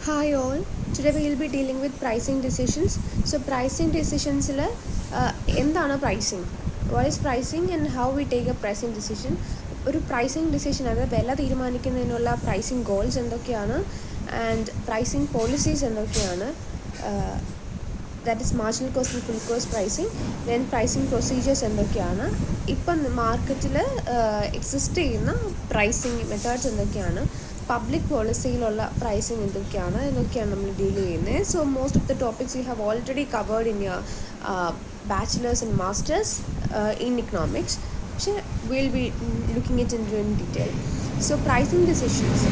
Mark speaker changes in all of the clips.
Speaker 1: Hi all. Today we will be dealing with pricing decisions. So pricing decisions എന്താണ് pricing? What is pricing and how we take a pricing decision? ഒരു pricing decision അതായത് വില തീരുമാനിക്കുന്നതിനുള്ള pricing goals എന്തൊക്കെയാണ് and pricing policies എന്തൊക്കെയാണ് that is marginal cost and full cost pricing, then pricing procedures എന്തൊക്കെയാണ്, ഇപ്പം മാർക്കറ്റിൽ exist ചെയ്യുന്ന പ്രൈസിങ് മെത്തേഡ്സ് എന്തൊക്കെയാണ്, പബ്ലിക് പോളിസിയിലുള്ള പ്രൈസിങ് എന്തൊക്കെയാണ് എന്നൊക്കെയാണ് നമ്മൾ ഡീൽ ചെയ്യുന്നത്. So most of the topics you have already covered in your bachelors and masters in economics, പക്ഷേ will be looking it in detail. So pricing decisions,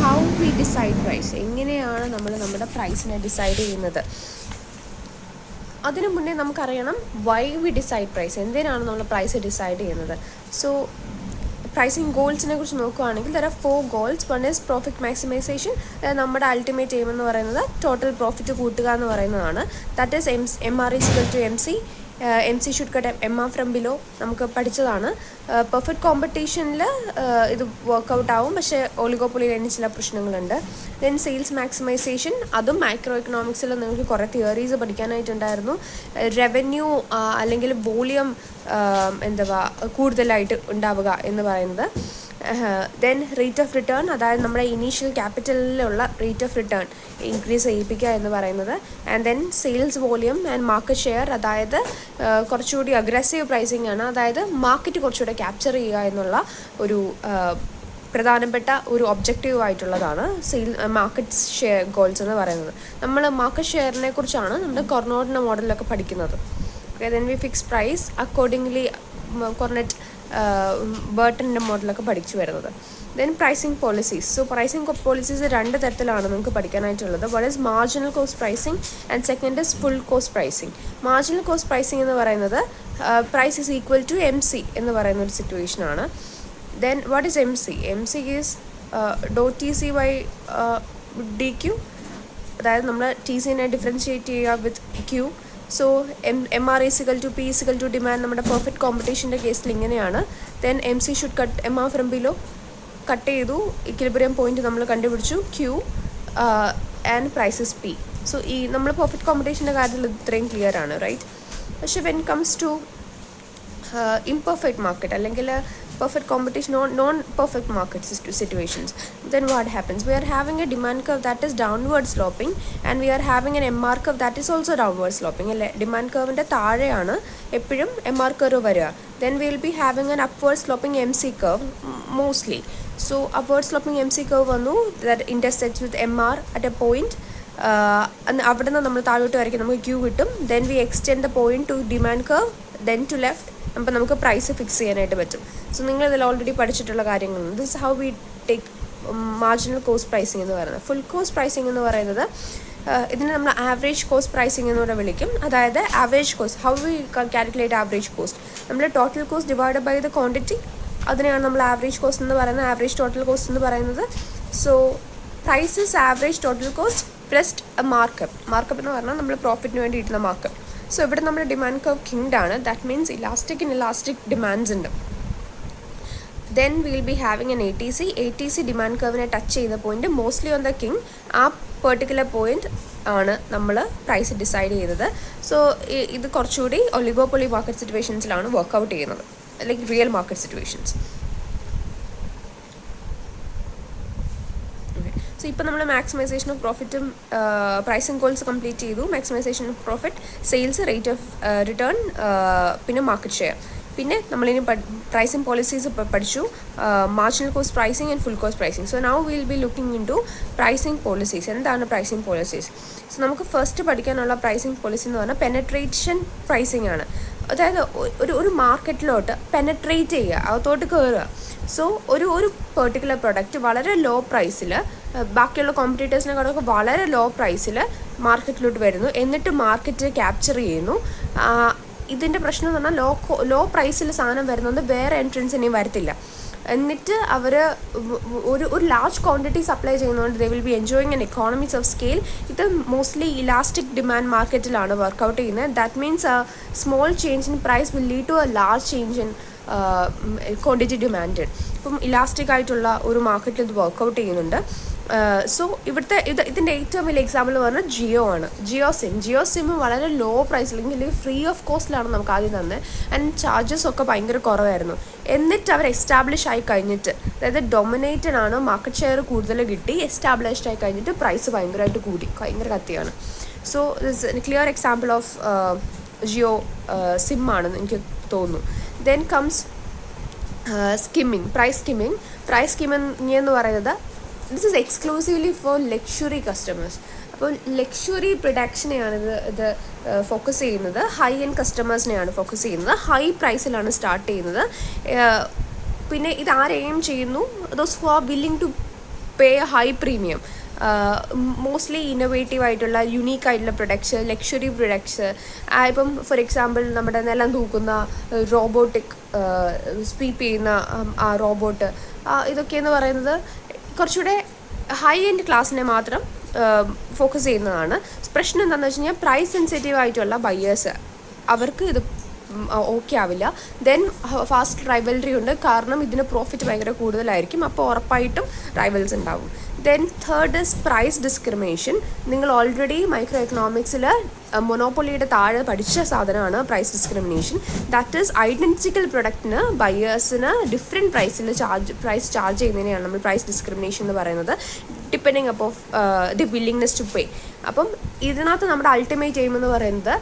Speaker 1: how we decide price, എങ്ങനെയാണ് നമ്മൾ നമ്മുടെ പ്രൈസിനെ decide ചെയ്യുന്നത്. അതിനു മുന്നേ നമുക്കറിയണം വൈ വി ഡിസൈഡ് പ്രൈസ്, എന്തിനാണ് നമ്മൾ പ്രൈസ് ഡിസൈഡ് ചെയ്യുന്നത്. സോ പ്രൈസിങ് ഗോൾസിനെ കുറിച്ച് നോക്കുകയാണെങ്കിൽ there R 4 goals. One is profit maximisation, നമ്മുടെ അൾട്ടിമേറ്റ് എയിം എന്ന് പറയുന്നത് ടോട്ടൽ പ്രോഫിറ്റ് കൂട്ടുക എന്ന് പറയുന്നതാണ്. That is MR is equal to MC. MC should cut MR from below, നമുക്ക് പഠിച്ചതാണ്. പെർഫെക്റ്റ് കോമ്പറ്റീഷനിൽ ഇത് വർക്കൗട്ട് ആവും, പക്ഷേ ഒളിഗോപ്പൊളിയിൽ തന്നെ ചില പ്രശ്നങ്ങളുണ്ട്. ദെൻ സെയിൽസ് മാക്സിമൈസേഷൻ, അതും മൈക്രോ എക്കണോമിക്സിൽ നിങ്ങൾക്ക് കുറേ തിയറീസ് പഠിക്കാനായിട്ടുണ്ടായിരുന്നു. റവന്യൂ അല്ലെങ്കിൽ വോളിയം കൂടുതലായിട്ട് ഉണ്ടാവുക എന്ന് പറയുന്നത്. ദെൻ റേറ്റ് ഓഫ് റിട്ടേൺ, അതായത് നമ്മുടെ ഇനീഷ്യൽ ക്യാപിറ്റലിലുള്ള റേറ്റ് ഓഫ് റിട്ടേൺ ഇൻക്രീസ് ചെയ്യിപ്പിക്കുക എന്ന് പറയുന്നത്. And then sales volume and market share, അതായത് കുറച്ചുകൂടി അഗ്രസീവ് പ്രൈസിങ് ആണ്, അതായത് മാർക്കറ്റ് കുറച്ചുകൂടെ ക്യാപ്ചർ ചെയ്യുക എന്നുള്ള ഒരു പ്രധാനപ്പെട്ട ഒരു ഒബ്ജക്റ്റീവ് ആയിട്ടുള്ളതാണ് മാർക്കറ്റ് ഷെയർ ഗോൾസ് എന്ന് പറയുന്നത്. നമ്മൾ മാർക്കറ്റ് ഷെയറിനെ കുറിച്ചാണ് നമ്മുടെ കൊർണോട്ടിൻ്റെ മോഡലിലൊക്കെ പഠിക്കുന്നത്. Then we fix price accordingly, Cournot ബർട്ടൻ്റെ മോഡലൊക്കെ പഠിച്ചു വരുന്നത്. Then pricing policies. So pricing policies 2 തരത്തിലാണ് നിങ്ങൾക്ക് പഠിക്കാനായിട്ടുള്ളത്. One is marginal cost pricing and second is full cost pricing. Marginal cost pricing എന്ന് പറയുന്നത് price is equal to MC എന്ന് പറയുന്ന ഒരു സിറ്റുവേഷനാണ്. Then what is MC? MC is TC by DQ, അതായത് നമ്മൾ TCനെ ഡിഫറൻഷിയേറ്റ് ചെയ്യുക with Q. So MR is equal to P is equal to demand. നമ്മുടെ പെർഫെക്റ്റ് കോമ്പറ്റീഷൻ്റെ കേസിൽ ഇങ്ങനെയാണ്. Then MC should cut MR from below, cut ചെയ്തു, equilibrium point നമ്മൾ കണ്ടുപിടിച്ചു Q and price is P. So ഈ നമ്മൾ പെർഫെക്റ്റ് കോമ്പറ്റീഷൻ്റെ കാര്യത്തിൽ ഇത്രയും ക്ലിയർ ആണ്, റൈറ്റ്? പക്ഷേ when comes to imperfect market അല്ലെങ്കിൽ perfect competition or non-perfect market situations, then what happens? We are having a demand curve that is downward sloping and we are having an MR curve that is also downward sloping. Demand curve ന്റെ താഴെയാണ് എപ്പോഴും MR curve വരിക. Then we will be having an upward sloping MC curve mostly. So upward sloping MC curve വന്നു, that intersects with MR at a point. അവിടെ നിന്ന് നമ്മൾ താഴോട്ട് വരയ്ക്കും, നമുക്ക് Q കിട്ടും. Then we extend the point to demand curve, then to left, അപ്പോൾ നമുക്ക് പ്രൈസ് ഫിക്സ് ചെയ്യാനായിട്ട് പറ്റും. സോ നിങ്ങളിതിൽ ഓൾറെഡി പഠിച്ചിട്ടുള്ള കാര്യങ്ങളാണ്. This how we take marginal cost pricing എന്ന് പറയുന്നത്. ഫുൾ കോസ്റ്റ് പ്രൈസിങ് എന്ന് പറയുന്നത് ഇതിനെ നമ്മൾ ആവറേജ് കോസ്റ്റ് പ്രൈസിങ് എന്നൂടെ വിളിക്കും. അതായത് average cost, how we calculate average cost, നമ്മൾ total cost divide by the quantity, അതിനെയാണ് നമ്മൾ ആവറേജ് കോസ്റ്റ് എന്ന് പറയുന്നത്, ആവറേജ് ടോട്ടൽ കോസ്റ്റ് എന്ന് പറയുന്നത്. So price is average total cost plus markup. Markup എന്ന് പറഞ്ഞാൽ നമ്മൾ പ്രോഫിറ്റിന് വേണ്ടി ഇടുന്ന മാർക്കപ്പ്. സോ ഇവിടെ നമ്മുടെ ഡിമാൻഡ് കർവ് കിങ്ഡ് ആണ്. ദാറ്റ് മീൻസ് ഇലാസ്റ്റിക് ഡിമാൻഡ്സ് ഉണ്ട്. Then will be having an ATC demand കർവിനെ ടച്ച് ചെയ്യുന്ന point mostly on the kink. ആ പെർട്ടിക്കുലർ പോയിന്റ് ആണ് നമ്മൾ പ്രൈസ് ഡിസൈഡ് ചെയ്തത്. സോ ഇത് കുറച്ചുകൂടി ഒലിഗോപ്പൊളി മാർക്കറ്റ് സിറ്റുവേഷൻസിലാണ് വർക്കൗട്ട് ചെയ്യുന്നത്, like real market situations. So ഇപ്പോൾ നമ്മൾ മാക്സിമൈസേഷൻ ഓഫ് പ്രോഫിറ്റും പ്രൈസിങ് ഗോൾസ് കംപ്ലീറ്റ് ചെയ്തു. Maximization of profit, sales, rate of return, പിന്നെ മാർക്കറ്റ് ഷെയർ. പിന്നെ നമ്മളിനി പ്രൈസിങ് പോളിസീസ് പഠിച്ചു, marginal cost pricing and full cost pricing. So now will be looking into pricing policies. എന്താണ് pricing policies? So നമുക്ക് first പഠിക്കാനുള്ള pricing policy എന്ന് പറഞ്ഞാൽ penetration pricing ആണ്. അതായത് ഒരു മാർക്കറ്റിലോട്ട് പെനട്രേറ്റ് ചെയ്യുക, അകത്തോട്ട് കയറുക. സോ ഒരു പെർട്ടിക്കുലർ പ്രൊഡക്റ്റ് വളരെ ലോ പ്രൈസിൽ, ബാക്കിയുള്ള കോമ്പറ്റീറ്റേഴ്സിനെക്കാളൊക്കെ വളരെ ലോ പ്രൈസിൽ മാർക്കറ്റിലോട്ട് വരുന്നു, എന്നിട്ട് മാർക്കറ്റ് ക്യാപ്ചർ ചെയ്യുന്നു. ഇതിൻ്റെ പ്രശ്നം എന്ന് പറഞ്ഞാൽ ലോ പ്രൈസിൽ സാധനം വരുന്നത് വേറെ എൻട്രൻസ് ഇനിയും വരത്തില്ല. എന്നിട്ട് അവർ ഒരു ലാർജ് ക്വാണ്ടിറ്റി സപ്ലൈ ചെയ്യുന്നതുകൊണ്ട് they will be enjoying an economies of scale. ഇത് മോസ്റ്റ്ലി ഇലാസ്റ്റിക് ഡിമാൻഡ് മാർക്കറ്റിലാണ് വർക്കൗട്ട് ചെയ്യുന്നത്. That means small change in price will lead to a large change in quantity demand. ഇപ്പം elastic ആയിട്ടുള്ള ഒരു മാർക്കറ്റിൽ ഇത് workout ചെയ്യുന്നുണ്ട്. സോ ഇതിൻ്റെ ഏറ്റവും വലിയ എക്സാമ്പിൾ എന്ന് പറഞ്ഞാൽ ജിയോ ആണ്. ജിയോ സിം വളരെ ലോ പ്രൈസിൽ അല്ലെങ്കിൽ ഫ്രീ ഓഫ് കോസ്റ്റിലാണ് നമുക്ക് ആദ്യം തന്നെ, ആൻഡ് ചാർജസ് ഒക്കെ ഭയങ്കര കുറവായിരുന്നു. എന്നിട്ട് അവർ എസ്റ്റാബ്ലിഷ് ആയി കഴിഞ്ഞിട്ട്, അതായത് ഡൊമിനേറ്റഡ് ആണ്, മാർക്കറ്റ് ഷെയർ കൂടുതൽ കിട്ടി, എസ്റ്റാബ്ലിഷ്ഡ് ആയി കഴിഞ്ഞിട്ട് പ്രൈസ് ഭയങ്കരമായിട്ട് കൂടി, ഭയങ്കര കത്തിയാണ്. So this clear example of Jio sim ആണെന്ന് എനിക്ക് തോന്നുന്നു. ദെൻ കംസ് പ്രൈസ് സ്കിമ്മിങ് എന്ന് പറയുന്നത് this is exclusively for luxury customers. അപ്പോൾ ലക്ഷറി പ്രൊഡക്ഷനെയാണ് ഇത് ഫോക്കസ് ചെയ്യുന്നത്, ഹൈ എൻഡ് കസ്റ്റമേഴ്സിനെയാണ് ഫോക്കസ് ചെയ്യുന്നത്, ഹൈ പ്രൈസിലാണ് സ്റ്റാർട്ട് ചെയ്യുന്നത്. പിന്നെ ഇത് ആരെയും ചെയ്യുന്നു? Those who are willing to pay a high premium. Mostly innovative ആയിട്ടുള്ള യുണീക്ക് ആയിട്ടുള്ള പ്രൊഡക്ട്സ്, ലക്ഷറി പ്രൊഡക്ട്സ്. ഇപ്പം ഫോർ എക്സാമ്പിൾ നമ്മുടെ നിലം തൂക്കുന്ന റോബോട്ടിക് സ്വീപ്പ് ചെയ്യുന്ന ആ റോബോട്ട്, ഇതൊക്കെയെന്ന് പറയുന്നത് കുറച്ചുകൂടെ ഹൈ എൻഡ് ക്ലാസ്സിനെ മാത്രം ഫോക്കസ് ചെയ്യുന്നതാണ്. പ്രശ്നം എന്താണെന്ന് വെച്ച് കഴിഞ്ഞാൽ പ്രൈസ് സെൻസിറ്റീവ് ആയിട്ടുള്ള ബയേഴ്സ്, അവർക്ക് ഇത് ഓക്കെ ആവില്ല. ദെൻ ഫാസ്റ്റ് റൈവൽറി ഉണ്ട്, കാരണം ഇതിന് പ്രോഫിറ്റ് ഭയങ്കര കൂടുതലായിരിക്കും, അപ്പോൾ ഉറപ്പായിട്ടും റൈവൽസ് ഉണ്ടാവും. Then third is price discrimination. നിങ്ങൾ ഓൾറെഡി മൈക്രോ എക്കണോമിക്സിൽ മൊണോപ്പൊളിയുടെ താഴെ പഠിച്ച സാധനമാണ് price discrimination. That is identical പ്രൊഡക്റ്റിന് ബയേഴ്സിന് ഡിഫറെൻറ്റ് പ്രൈസ് ചാർജ് ചെയ്യുന്നതിനെയാണ് നമ്മൾ പ്രൈസ് ഡിസ്ക്രിമിനേഷൻ എന്ന് പറയുന്നത്, depending upon the willingness to pay. അപ്പം ഇതിനകത്ത് നമ്മുടെ അൾട്ടിമേറ്റ് എയിം എന്ന് പറയുന്നത്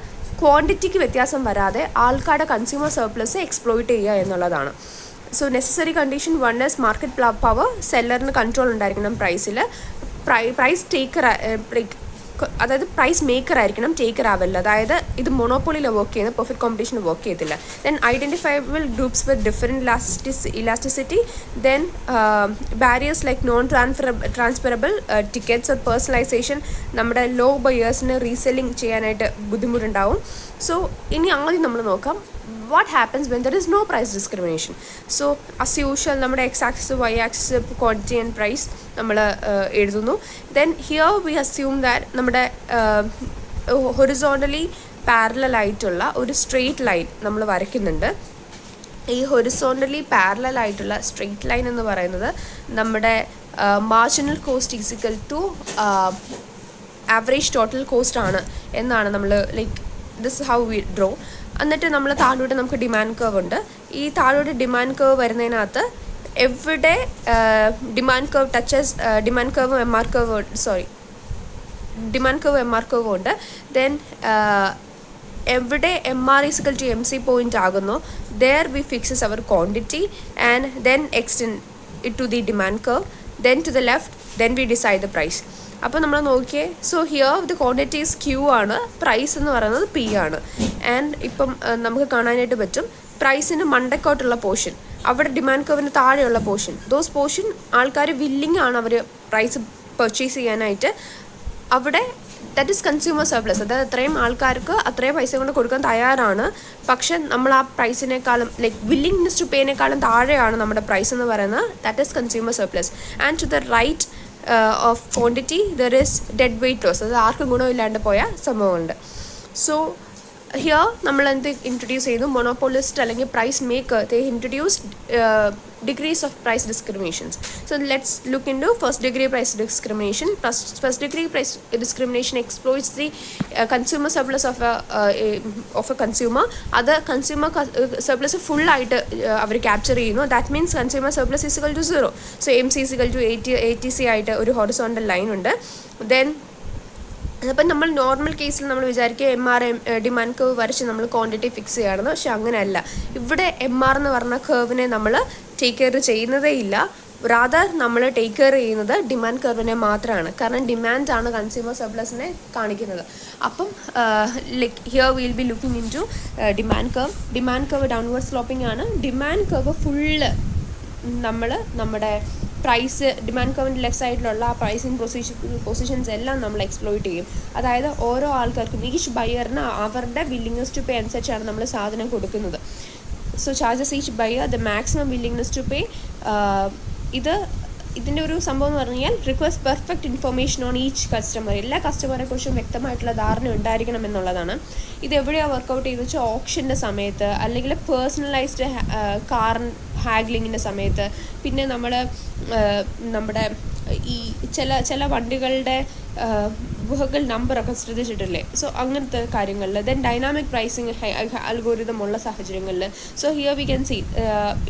Speaker 1: ക്വാണ്ടിറ്റിക്ക് വ്യത്യാസം വരാതെ ആൾക്കാരുടെ കൺസ്യൂമർ സർപ്ലസ് എക്സ്പ്ലോയിറ്റ് ചെയ്യുക എന്നുള്ളതാണ്. So necessary condition one is market power, സെല്ലറിന് കൺട്രോൾ ഉണ്ടായിരിക്കണം പ്രൈസിൽ, പ്രൈസ് ടേക്കർ, അതായത് പ്രൈസ് മേക്കർ ആയിരിക്കണം, ടേക്കർ ആവില്ല. അതായത് ഇത് മൊണോപ്പൊളിയിൽ വർക്ക് ചെയ്യുന്നത്, പെർഫെക്റ്റ് കോമ്പറ്റീഷന് വർക്ക് ചെയ്യത്തില്ല. Then identifiable groups with different elasticity. Then barriers like non transferable tickets or personalization. നമ്മുടെ ലോ ബയേഴ്സിന് റീസെല്ലിംഗ് ചെയ്യാനായിട്ട് ബുദ്ധിമുട്ടുണ്ടാവും. സോ ഇനി ആദ്യം നമ്മൾ നോക്കാം what happens when there is no price discrimination. So as usual നമ്മുടെ x axis y axis quantity and price നമ്മൾ എഴുതുന്നു. Then here we assume that നമ്മുടെ horizontally parallel ആയിട്ടുള്ള ഒരു സ്ട്രെയിറ്റ് ലൈൻ നമ്മൾ വരയ്ക്കുന്നുണ്ട്. ഈ ഹൊറിസോണ്ടലി പാരലൽ ആയിട്ടുള്ള സ്ട്രെയിറ്റ് ലൈൻ എന്ന് പറയുന്നത് നമ്മുടെ marginal cost equal to average total cost ആണ് എന്നാണ് നമ്മൾ like this how we draw. എന്നിട്ട് നമ്മൾ താഴോട്ട് നമുക്ക് ഡിമാൻഡ് കർവ് ഉണ്ട്. ഈ താഴോട്ട് ഡിമാൻഡ് കർവ് വരുന്നതിനകത്ത് എവിടെ demand curve touches demand curve M R curve ഉണ്ട്. ദെൻ എവിടെ M R equal to M C point ആകുന്നു, there we fixes our quantity and then extend it to the demand curve. Then to the left, then we decide the price. അപ്പോൾ നമ്മൾ നോക്കിയേ, so here the quantities Q ആണ്, price എന്ന് പറയുന്നത് P ആണ്. And ഇപ്പം നമുക്ക് കാണാനായിട്ട് പറ്റും പ്രൈസിന് മണ്ടക്കോട്ടുള്ള പോർഷൻ, അവിടെ ഡിമാൻഡ് കർവിന് താഴെയുള്ള പോർഷൻ, ദോസ് പോർഷൻ ആൾക്കാർ വില്ലിങ് ആണ് അവർ പ്രൈസ് പർച്ചേസ് ചെയ്യാനായിട്ട്. അവിടെ ദാറ്റ് ഈസ് കൺസ്യൂമർ സർപ്ലസ്, അതായത് അത്രയും ആൾക്കാർക്ക് അത്രയും പൈസ കൊണ്ട് കൊടുക്കാൻ തയ്യാറാണ്. പക്ഷെ നമ്മൾ ആ പ്രൈസിനേക്കാളും ലൈക്ക് വില്ലിങ്നെസ് ടു പേനേക്കാളും താഴെയാണ് നമ്മുടെ പ്രൈസ് എന്ന് പറയുന്നത്. That is consumer surplus. And to the right of quantity there is dead weight loss, അത് ആർക്കും ഗുണമില്ലാണ്ട് പോയ സംഭവമുണ്ട്. സോ ഹിയർ നമ്മൾ എന്ത് ഇൻട്രൊഡ്യൂസ് ചെയ്തു, മൊണോപോളിസ്റ്റ് അല്ലെങ്കിൽ price maker, they introduce degrees of price discriminations. So let's look into first degree price discrimination. First degree price discrimination exploits the consumer surplus of a consumer. Other consumer surplus full ആയിട്ട് അവർ capture ചെയ്യുന്നു. That means consumer surplus is equal to 0. So MC is equal to 80C ആയിട്ട് ഒരു horizontal line ഉണ്ട്. Then അപ്പം നമ്മൾ normal കേസിൽ നമ്മൾ വിചാരിക്കുക എം ആർ ഡിമാൻഡ് കർവ് വരച്ച് നമ്മൾ ക്വാണ്ടിറ്റി ഫിക്സ് ചെയ്യുകയാണെന്ന്. പക്ഷെ അങ്ങനെയല്ല. ഇവിടെ എം ആർ എന്ന് പറഞ്ഞ കർവിനെ നമ്മൾ ടേക്ക് കെയർ ചെയ്യുന്നതേ ഇല്ല. റാദർ നമ്മൾ ടേക്ക് കെയർ ചെയ്യുന്നത് ഡിമാൻഡ് കർവിനെ മാത്രമാണ്. കാരണം ഡിമാൻഡാണ് കൺസ്യൂമർ സർപ്ലസിനെ കാണിക്കുന്നത്. അപ്പം like here will be looking into demand curve downward sloping ആണ്. ഡിമാൻഡ് കർവ് ഫുള്ള് നമ്മൾ നമ്മുടെ പ്രൈസ് ഡിമാൻഡ് കർവിൻ്റെ ലെഫ്റ്റ് സൈഡിലുള്ള ആ പ്രൈസിങ് പൊസിഷൻസ് എല്ലാം നമ്മൾ എക്സ്പ്ലോയിറ്റ് ചെയ്യും. അതായത് ഓരോ ആൾക്കാർക്കും ഈച്ച് ബയറിന് അവരുടെ വില്ലിങ്നെസ് ടു പേ അനുസരിച്ചാണ് നമ്മൾ സാധനം കൊടുക്കുന്നത്. So charges each buyer the maximum willingness to pay. ഇതിൻ്റെ ഒരു സംഭവം എന്ന് പറഞ്ഞാൽ request perfect information on each customer. എല്ലാ കസ്റ്റമറെ കുറിച്ചും വ്യക്തമായിട്ടുള്ള ധാരണ ഉണ്ടായിരിക്കണം എന്നുള്ളതാണ്. ഇത് എവിടെയാണ് വർക്കൗട്ട് ചെയ്തെന്ന് വെച്ചാൽ ഓപ്ഷൻ്റെ സമയത്ത്, അല്ലെങ്കിൽ പേഴ്സണലൈസ്ഡ് കാർ ഹാഗ്ലിങ്ങിൻ്റെ സമയത്ത്, പിന്നെ നമ്മുടെ ഈ ചില വണ്ടികളുടെ വെഹിക്കിൾ നമ്പറൊക്കെ ശ്രദ്ധിച്ചിട്ടില്ലേ? സോ അങ്ങനത്തെ കാര്യങ്ങളിൽ. ദെൻ ഡൈനാമിക് പ്രൈസിങ് അൽഗോരിതം ഉള്ള സാഹചര്യങ്ങളിൽ. So here we can see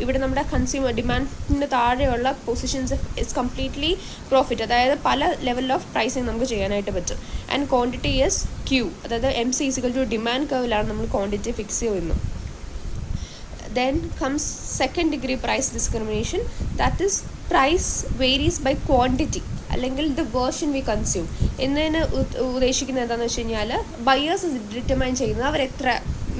Speaker 1: ഇവിടെ നമ്മുടെ കൺസ്യൂമർ ഡിമാൻഡിന് താഴെയുള്ള പൊസിഷൻസ് ഇസ് കംപ്ലീറ്റ്ലി പ്രോഫിറ്റ്, അതായത് പല ലെവൽ ഓഫ് പ്രൈസിങ് നമുക്ക് ചെയ്യാനായിട്ട് പറ്റും. ആൻഡ് ക്വാണ്ടിറ്റി ഈസ് ക്യൂ, അതായത് MC= ഡിമാൻഡ് കർവിലാണ് നമ്മൾ ക്വാണ്ടിറ്റി ഫിക്സ് ചെയ്യുന്നത്. Then comes second degree price discrimination, that is price varies by quantity അല്ലെങ്കിൽ the version we consume. എന്നതിന് ഉദ്ദേശിക്കുന്നത് എന്താണെന്ന് വെച്ച് കഴിഞ്ഞാൽ ബയേഴ്സ് ഡിറ്റർമൈൻ ചെയ്യുന്നത് അവരെത്ര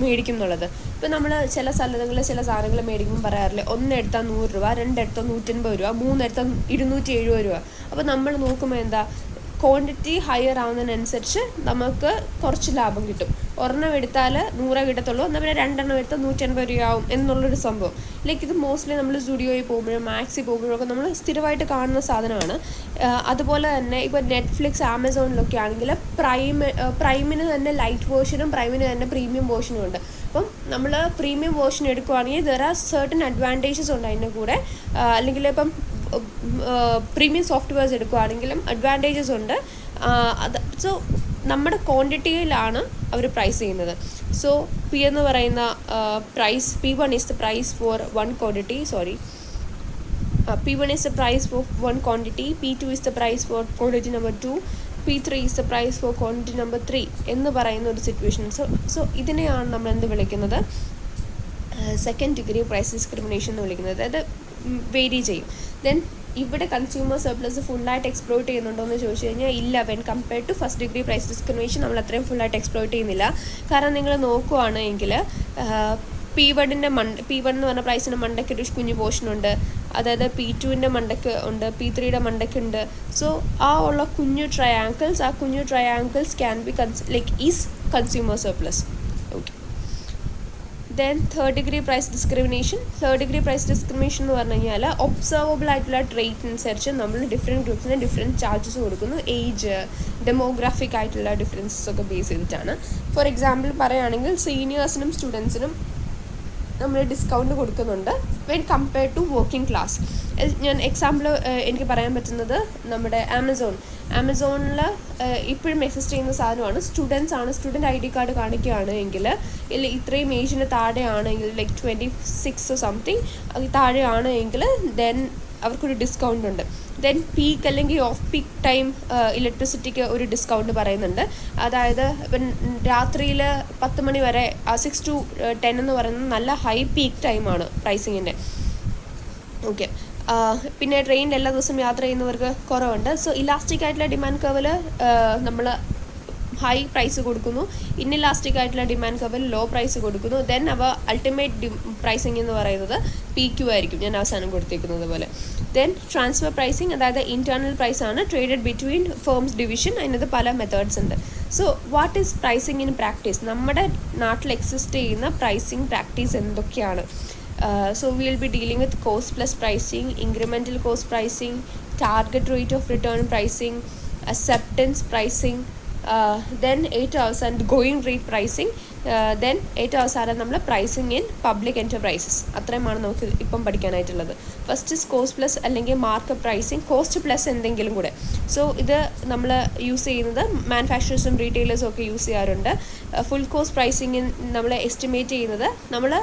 Speaker 1: മേടിക്കും എന്നുള്ളത്. ഇപ്പം നമ്മൾ ചില സ്ഥലങ്ങളിൽ ചില സാധനങ്ങൾ മേടിക്കുമ്പോൾ പറയാറില്ലേ, 1 എടുത്താൽ 100 രൂപ, 2 എടുത്താൽ 150 രൂപ, 3 എടുത്താൽ 270 രൂപ. അപ്പോൾ നമ്മൾ നോക്കുമ്പോൾ എന്താ, ക്വാണ്ടിറ്റി ഹയർ ആവുന്നതിനനുസരിച്ച് നമുക്ക് കുറച്ച് ലാഭം കിട്ടും. ഒരെണ്ണം എടുത്താൽ 100 കിട്ടത്തുള്ളൂ, എന്നാൽ പിന്നെ 2 എണ്ണം എടുത്താൽ 150 രൂപയാവും എന്നുള്ളൊരു സംഭവം. ലൈക്ക് ഇത് മോസ്റ്റ്ലി നമ്മൾ സ്റ്റുഡിയോയിൽ പോകുമ്പോഴും മാക്സിൽ പോകുമ്പോഴും ഒക്കെ നമ്മൾ സ്ഥിരമായിട്ട് കാണുന്ന സാധനമാണ്. അതുപോലെ തന്നെ ഇപ്പോൾ നെറ്റ്ഫ്ലിക്സ്, ആമസോണിലൊക്കെ ആണെങ്കിൽ പ്രൈമിന് തന്നെ ലൈറ്റ് വേർഷനും പ്രൈമിന് തന്നെ പ്രീമിയം വേർഷനും ഉണ്ട്. അപ്പം നമ്മൾ പ്രീമിയം വേർഷൻ എടുക്കുകയാണെങ്കിൽ ദർ ആർ സർട്ടൻ അഡ്വാൻറ്റേജസ് ഉണ്ട് അതിൻ്റെ കൂടെ. അല്ലെങ്കിൽ ഇപ്പം പ്രീമിയം സോഫ്റ്റ്വെയർസ് എടുക്കുകയാണെങ്കിലും അഡ്വാൻറ്റേജസ് ഉണ്ട്. സോ നമ്മുടെ ക്വാണ്ടിറ്റിയിലാണ് അവർ പ്രൈസ് ചെയ്യുന്നത്. സോ പി എന്ന് പറയുന്ന price, P1 is the price for one quantity, P1 is the price for one quantity, P2 is the price for quantity number 2, P3 is the price for quantity number 3 എന്ന് പറയുന്ന ഒരു situation. So ഇതിനെയാണ് നമ്മൾ എന്ത് വിളിക്കുന്നത്, second degree price discrimination എന്ന് വിളിക്കുന്നത്. അതായത് വേരി ചെയ്യും. ദെൻ ഇവിടെ കൺസ്യൂമർ സർപ്ലസ് ഫുള്ളായിട്ട് എക്സ്പ്ലോയിറ്റ് ചെയ്യുന്നുണ്ടോ എന്ന് ചോദിച്ചു കഴിഞ്ഞാൽ ഇല്ല. When compared to first degree price discrimination നമ്മൾ അത്രയും ഫുള്ളായിട്ട് എക്സ്പ്ലോയിറ്റ് ചെയ്യുന്നില്ല. കാരണം നിങ്ങൾ നോക്കുകയാണെങ്കിൽ P1 എന്ന് പറഞ്ഞ പ്രൈസിൻ്റെ മണ്ടയ്ക്ക് ഒരു കുഞ്ഞു പോർഷനുണ്ട്, അതായത് P2 മണ്ടയ്ക്ക് ഉണ്ട്, P3 മണ്ടയ്ക്കുണ്ട്. സോ ആ ഉള്ള കുഞ്ഞു triangles can be is consumer surplus. Okay. Then third degree price discrimination എന്ന് പറഞ്ഞു കഴിഞ്ഞാൽ ഒബ്സർവബിൾ ആയിട്ടുള്ള ട്രേറ്റ് അനുസരിച്ച് നമ്മൾ ഡിഫറെൻറ്റ് ഗ്രൂപ്പ്സിന് ഡിഫറെൻറ്റ് ചാർജസ് കൊടുക്കുന്നു. ഏജ്, ഡെമോഗ്രാഫിക് ആയിട്ടുള്ള ഡിഫറൻസസ് ഒക്കെ ബേസ് ചെയ്തിട്ടാണ്. ഫോർ എക്സാമ്പിൾ പറയുകയാണെങ്കിൽ സീനിയേഴ്സിനും സ്റ്റുഡൻസിനും നമ്മൾ ഡിസ്കൗണ്ട് കൊടുക്കുന്നുണ്ട് when compared to working class. ഞാൻ എക്സാമ്പിൾ എനിക്ക് പറയാൻ പറ്റുന്നത് നമ്മുടെ ആമസോണിൽ ഇപ്പോഴും എക്സിസ്റ്റ് ചെയ്യുന്ന സാധനമാണ്. സ്റ്റുഡൻറ്റ് ID കാർഡ് കാണിക്കുകയാണ് എങ്കിൽ, ഇല്ല ഇത്രയും ഏജിന് താഴെയാണെങ്കിൽ ലൈക്ക് 26 സംതിങ് താഴെയാണ് എങ്കിൽ ദെൻ അവർക്കൊരു ഡിസ്കൗണ്ട് ഉണ്ട്. ദെൻ പീക്ക് അല്ലെങ്കിൽ ഓഫ് പീക്ക് ടൈം ഇലക്ട്രിസിറ്റിക്ക് ഒരു ഡിസ്കൗണ്ട് പറയുന്നുണ്ട്. അതായത് ഇപ്പം രാത്രിയിൽ 10 മണി വരെ 6 to 10 എന്ന് പറയുന്നത് നല്ല ഹൈ പീക്ക് ടൈമാണ് പ്രൈസിങ്ങിൻ്റെ. ഓക്കെ. പിന്നെ ട്രെയിനിൽ എല്ലാ ദിവസവും യാത്ര ചെയ്യുന്നവർക്ക് കുറവുണ്ട്. സോ ഇലാസ്റ്റിക് ആയിട്ടുള്ള ഡിമാൻഡ് കർവിൽ നമ്മൾ ഹൈ പ്രൈസ് കൊടുക്കുന്നു, ഇൻഇലാസ്റ്റിക് ആയിട്ടുള്ള ഡിമാൻഡ് കർവിൽ ലോ പ്രൈസ് കൊടുക്കുന്നു. ദെൻ അൾട്ടിമേറ്റ് പ്രൈസിങ് എന്ന് പറയുന്നത് PQ ആയിരിക്കും, ഞാൻ അവസാനം കൊടുത്തേക്കുന്നത് പോലെ. ദെൻ ട്രാൻസ്ഫർ പ്രൈസിങ്, അതായത് ഇൻറ്റേർണൽ പ്രൈസാണ്, ട്രേഡഡ് ബിറ്റ്വീൻ ഫേംസ് ഡിവിഷൻ. അതിനകത്ത് പല മെത്തേഡ്സ് ഉണ്ട്. So what is pricing in practice? നമ്മുടെ നാട്ടിൽ എക്സിസ്റ്റ് ചെയ്യുന്ന പ്രൈസിങ് പ്രാക്ടീസ് എന്തൊക്കെയാണ്? So we will be dealing with cost plus pricing, incremental cost pricing, target rate of return pricing, acceptance pricing, then 8 hours and going rate pricing, then 8 hours ആണ് നമ്മൾ pricing in public enterprises. അത്രയുമാണ് നമുക്ക് ഇപ്പം പഠിക്കാനായിട്ടുള്ളത്. First is cost plus അല്ലെങ്കിൽ market pricing, cost plus എന്തെങ്കിലും കൂടെ. So ഇത് നമ്മൾ use ചെയ്യുന്നത് മാനുഫാക്ചറേഴ്സും റീറ്റെയിലേഴ്സും ഒക്കെ യൂസ് ചെയ്യാറുണ്ട്. ഫുൾ കോസ്റ്റ് പ്രൈസിങ് നമ്മൾ എസ്റ്റിമേറ്റ് ചെയ്യുന്നത് നമ്മൾ